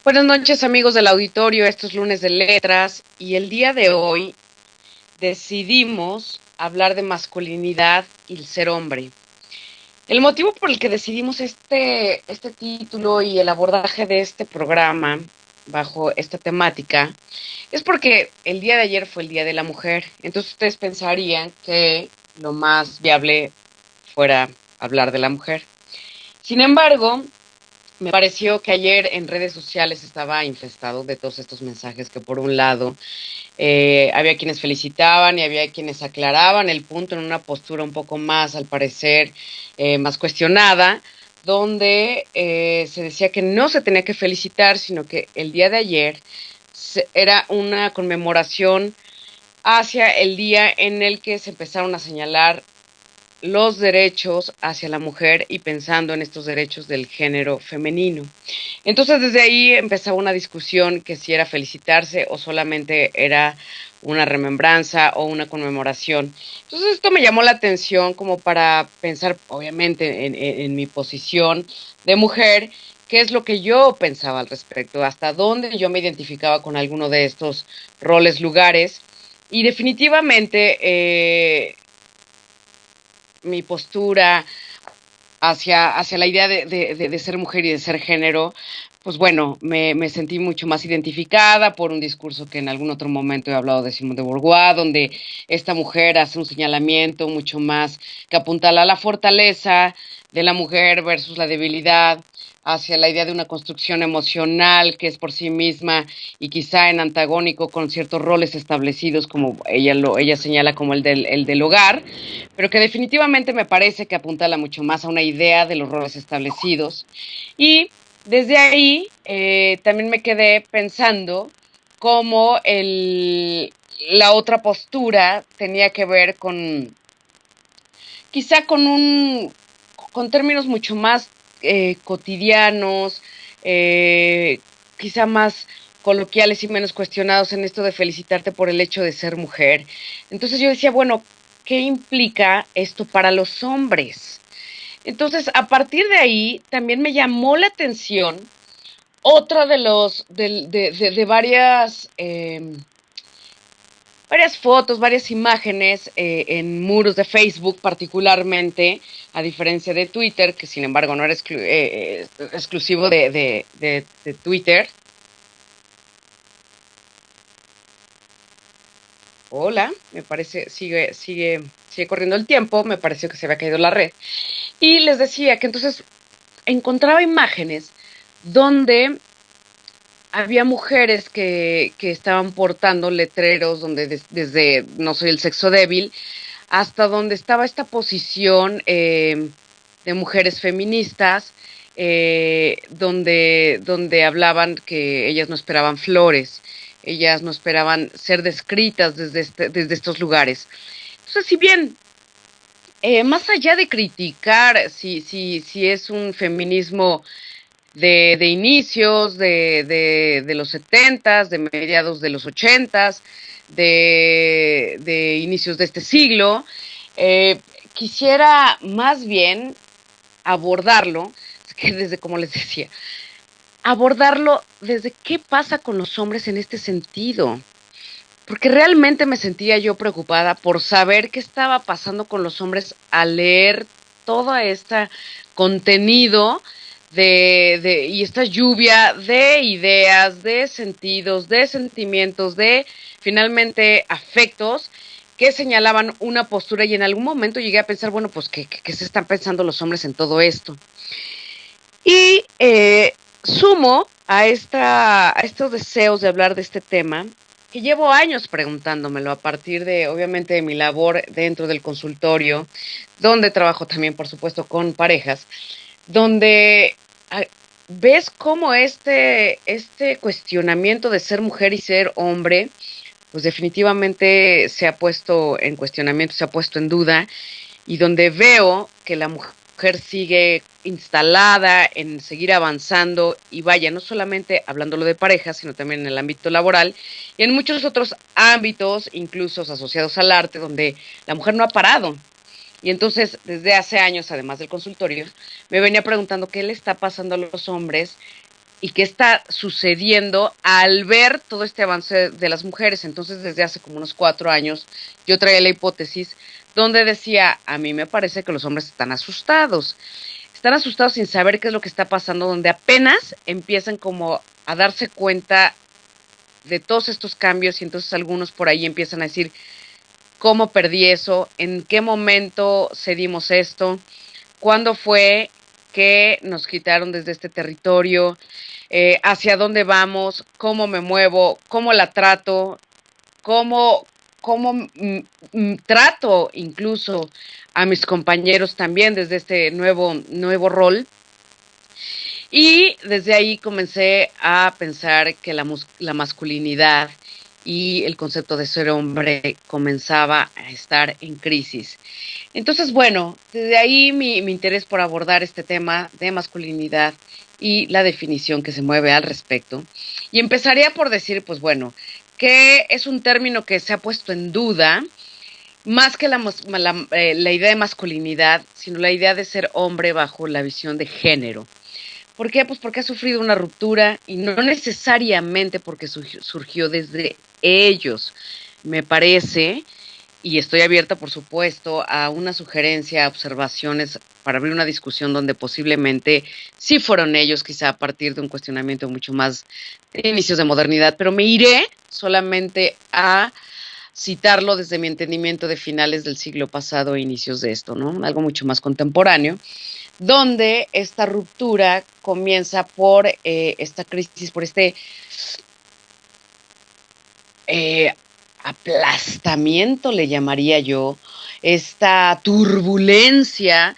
Buenas noches, amigos del auditorio. Estos lunes de letras y el día de hoy decidimos hablar de masculinidad y el ser hombre. El motivo por el que decidimos este título y el abordaje de este programa bajo esta temática es porque el día de ayer fue el Día de la Mujer. Entonces ustedes pensarían que lo más viable fuera hablar de la mujer. Sin embargo, me pareció que ayer en redes sociales estaba infestado de todos estos mensajes que por un lado había quienes felicitaban y había quienes aclaraban el punto en una postura un poco más, al parecer, más cuestionada, donde se decía que no se tenía que felicitar, sino que el día de ayer era una conmemoración hacia el día en el que se empezaron a señalar los derechos hacia la mujer y pensando en estos derechos del género femenino. Entonces desde ahí empezaba una discusión que si era felicitarse o solamente era una remembranza o una conmemoración. Entonces esto me llamó la atención como para pensar, obviamente, en mi posición de mujer, qué es lo que yo pensaba al respecto, hasta dónde yo me identificaba con alguno de estos roles, lugares. Y definitivamente mi postura hacia la idea de ser mujer y de ser género, pues bueno, me sentí mucho más identificada por un discurso que en algún otro momento he hablado de Simone de Beauvoir, donde esta mujer hace un señalamiento mucho más que apuntala a la fortaleza de la mujer versus la debilidad, hacia la idea de una construcción emocional que es por sí misma y quizá en antagónico con ciertos roles establecidos, como ella señala como el del hogar, pero que definitivamente me parece que apuntala mucho más a una idea de los roles establecidos. Y desde ahí también me quedé pensando cómo la otra postura tenía que ver con, quizá con términos mucho más cotidianos, quizá más coloquiales y menos cuestionados en esto de felicitarte por el hecho de ser mujer. Entonces yo decía, bueno, ¿qué implica esto para los hombres? Entonces, a partir de ahí, también me llamó la atención otra de varias fotos, varias imágenes en muros de Facebook particularmente, a diferencia de Twitter, que sin embargo no era exclusivo de Twitter. Hola, me parece, sigue corriendo el tiempo, me pareció que se había caído la red. Y les decía que entonces encontraba imágenes donde había mujeres que estaban portando letreros donde desde no soy el sexo débil hasta donde estaba esta posición de mujeres feministas, donde hablaban que ellas no esperaban flores, ellas no esperaban ser descritas desde estos lugares. Entonces, si bien más allá de criticar si es un feminismo de inicios de los setentas, de mediados de los ochentas, de inicios de este siglo, eh, quisiera más bien abordarlo, que desde, como les decía, abordarlo desde qué pasa con los hombres en este sentido. Porque realmente me sentía yo preocupada por saber qué estaba pasando con los hombres al leer todo este contenido y esta lluvia de ideas, de sentidos, de sentimientos, de finalmente afectos que señalaban una postura y en algún momento llegué a pensar, bueno, pues ¿qué se están pensando los hombres en todo esto? Y sumo a estos deseos de hablar de este tema, que llevo años preguntándomelo a partir de, obviamente, de mi labor dentro del consultorio, donde trabajo también, por supuesto, con parejas, donde ves cómo este cuestionamiento de ser mujer y ser hombre, pues definitivamente se ha puesto en cuestionamiento, se ha puesto en duda, y donde veo que la mujer sigue instalada en seguir avanzando y vaya, no solamente hablándolo de pareja, sino también en el ámbito laboral y en muchos otros ámbitos, incluso asociados al arte, donde la mujer no ha parado. Y entonces, desde hace años, además del consultorio, me venía preguntando qué le está pasando a los hombres y qué está sucediendo al ver todo este avance de las mujeres. Entonces, desde hace como unos 4 años, yo traía la hipótesis donde decía, a mí me parece que los hombres están asustados sin saber qué es lo que está pasando, donde apenas empiezan como a darse cuenta de todos estos cambios y entonces algunos por ahí empiezan a decir, ¿cómo perdí eso? ¿En qué momento cedimos esto? ¿Cuándo fue que nos quitaron desde este territorio? ¿Hacia dónde vamos? ¿Cómo me muevo? ¿Cómo la trato? ¿Cómo trato incluso a mis compañeros también desde este nuevo rol? Y desde ahí comencé a pensar que la masculinidad y el concepto de ser hombre comenzaba a estar en crisis. Entonces, bueno, desde ahí mi interés por abordar este tema de masculinidad y la definición que se mueve al respecto. Y empezaría por decir, pues bueno, que es un término que se ha puesto en duda, más que la idea de masculinidad, sino la idea de ser hombre bajo la visión de género. ¿Por qué? Pues porque ha sufrido una ruptura y no necesariamente porque surgió desde ellos. Me parece, y estoy abierta, por supuesto, a una sugerencia, a observaciones para abrir una discusión donde posiblemente sí fueron ellos, quizá a partir de un cuestionamiento mucho más de inicios de modernidad, pero me iré solamente a citarlo desde mi entendimiento de finales del siglo pasado e inicios de esto, ¿no? Algo mucho más contemporáneo, donde esta ruptura comienza por esta crisis, por este aplastamiento, le llamaría yo, esta turbulencia,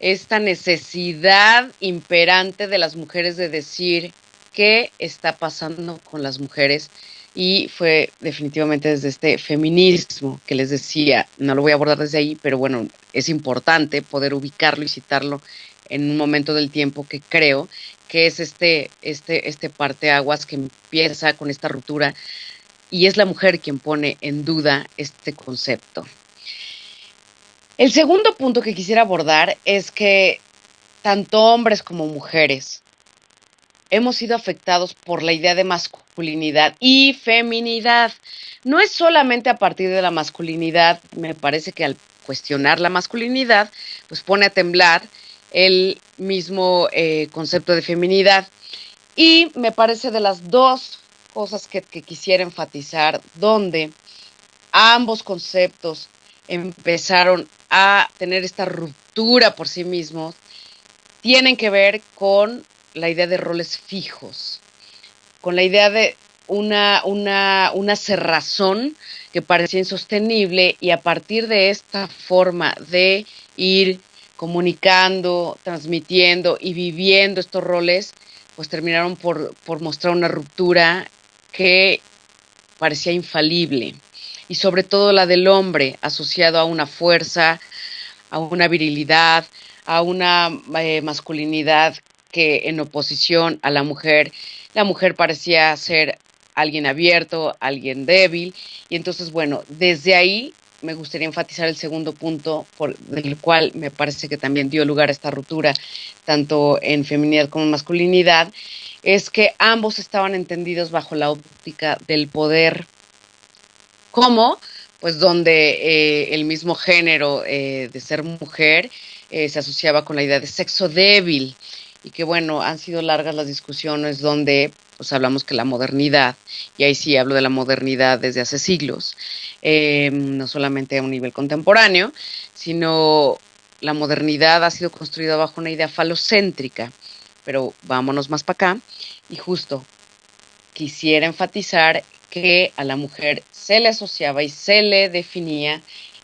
esta necesidad imperante de las mujeres de decir qué está pasando con las mujeres. Y fue definitivamente desde este feminismo que les decía, no lo voy a abordar desde ahí, pero bueno, es importante poder ubicarlo y citarlo en un momento del tiempo que creo que es este parteaguas que empieza con esta ruptura y es la mujer quien pone en duda este concepto. El segundo punto que quisiera abordar es que tanto hombres como mujeres hemos sido afectados por la idea de masculinidad y feminidad. No es solamente a partir de la masculinidad, me parece que al cuestionar la masculinidad, pues pone a temblar el mismo concepto de feminidad. Y me parece de las dos cosas que quisiera enfatizar, donde ambos conceptos empezaron a tener esta ruptura por sí mismos, tienen que ver con la idea de roles fijos, con la idea de una cerrazón que parecía insostenible y a partir de esta forma de ir comunicando, transmitiendo y viviendo estos roles, pues terminaron por mostrar una ruptura que parecía infalible y sobre todo la del hombre asociado a una fuerza, a una virilidad, a una masculinidad que en oposición a la mujer parecía ser alguien abierto, alguien débil, y entonces, bueno, desde ahí me gustaría enfatizar el segundo punto, del cual me parece que también dio lugar a esta ruptura, tanto en feminidad como en masculinidad, es que ambos estaban entendidos bajo la óptica del poder. ¿Cómo? Pues donde el mismo género de ser mujer se asociaba con la idea de sexo débil y que bueno, han sido largas las discusiones donde pues hablamos que la modernidad, y ahí sí hablo de la modernidad desde hace siglos, no solamente a un nivel contemporáneo, sino la modernidad ha sido construida bajo una idea falocéntrica, pero vámonos más para acá y justo quisiera enfatizar que a la mujer se le asociaba y se le definía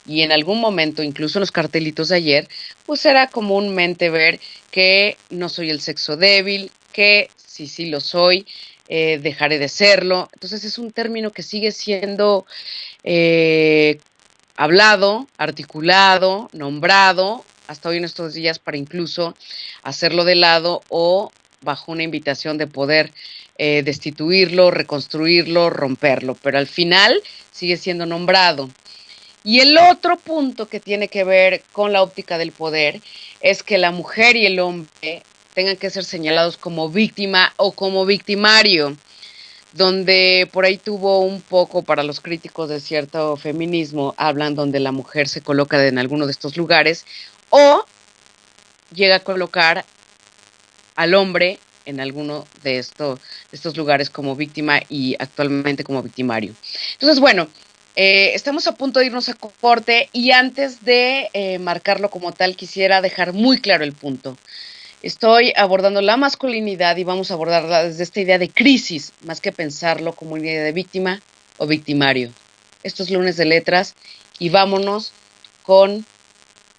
y en algún momento, incluso en los cartelitos de ayer, pues era comúnmente ver que no soy el sexo débil, que si sí lo soy, dejaré de serlo. Entonces es un término que sigue siendo hablado, articulado, nombrado, hasta hoy en estos días para incluso hacerlo de lado o bajo una invitación de poder destituirlo, reconstruirlo, romperlo, pero al final sigue siendo nombrado. Y el otro punto que tiene que ver con la óptica del poder es que la mujer y el hombre tengan que ser señalados como víctima o como victimario, donde por ahí tuvo un poco para los críticos de cierto feminismo, hablan donde la mujer se coloca en alguno de estos lugares o llega a colocar al hombre en alguno de estos lugares como víctima y actualmente como victimario. Entonces, bueno, estamos a punto de irnos a corte y antes de marcarlo como tal, quisiera dejar muy claro el punto. Estoy abordando la masculinidad y vamos a abordarla desde esta idea de crisis, más que pensarlo como una idea de víctima o victimario. Esto es Lunes de Letras y vámonos con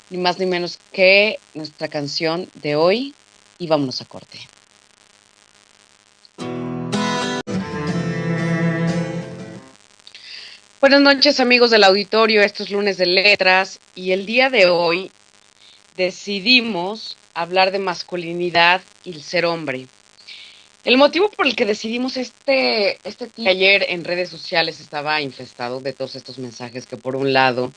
ni más ni menos que nuestra canción de hoy y vámonos a corte. Buenas noches amigos del auditorio, esto es Lunes de Letras y el día de hoy decidimos hablar de masculinidad y el ser hombre. El motivo por el que decidimos este tema ayer en redes sociales estaba infestado de todos estos mensajes que por un lado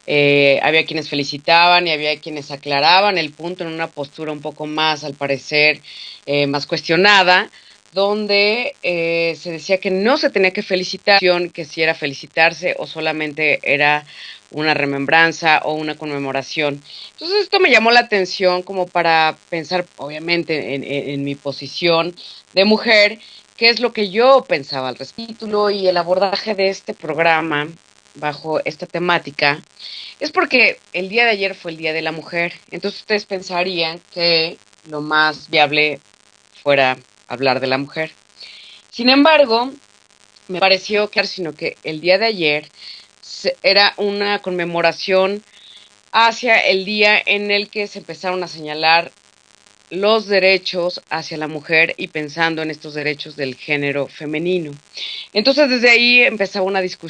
había quienes felicitaban y había quienes aclaraban el punto en una postura un poco más, al parecer, más cuestionada, donde se decía que no se tenía que felicitar, que si era felicitarse o solamente era una remembranza o una conmemoración. Entonces esto me llamó la atención como para pensar, obviamente, en mi posición de mujer, qué es lo que yo pensaba al respecto y el abordaje de este programa bajo esta temática es porque el día de ayer fue el Día de la Mujer, entonces ustedes pensarían que lo más viable fuera hablar de la mujer. Sin embargo, me pareció claro, sino que el día de ayer era una conmemoración hacia el día en el que se empezaron a señalar los derechos hacia la mujer y pensando en estos derechos del género femenino. Entonces desde ahí empezaba una discusión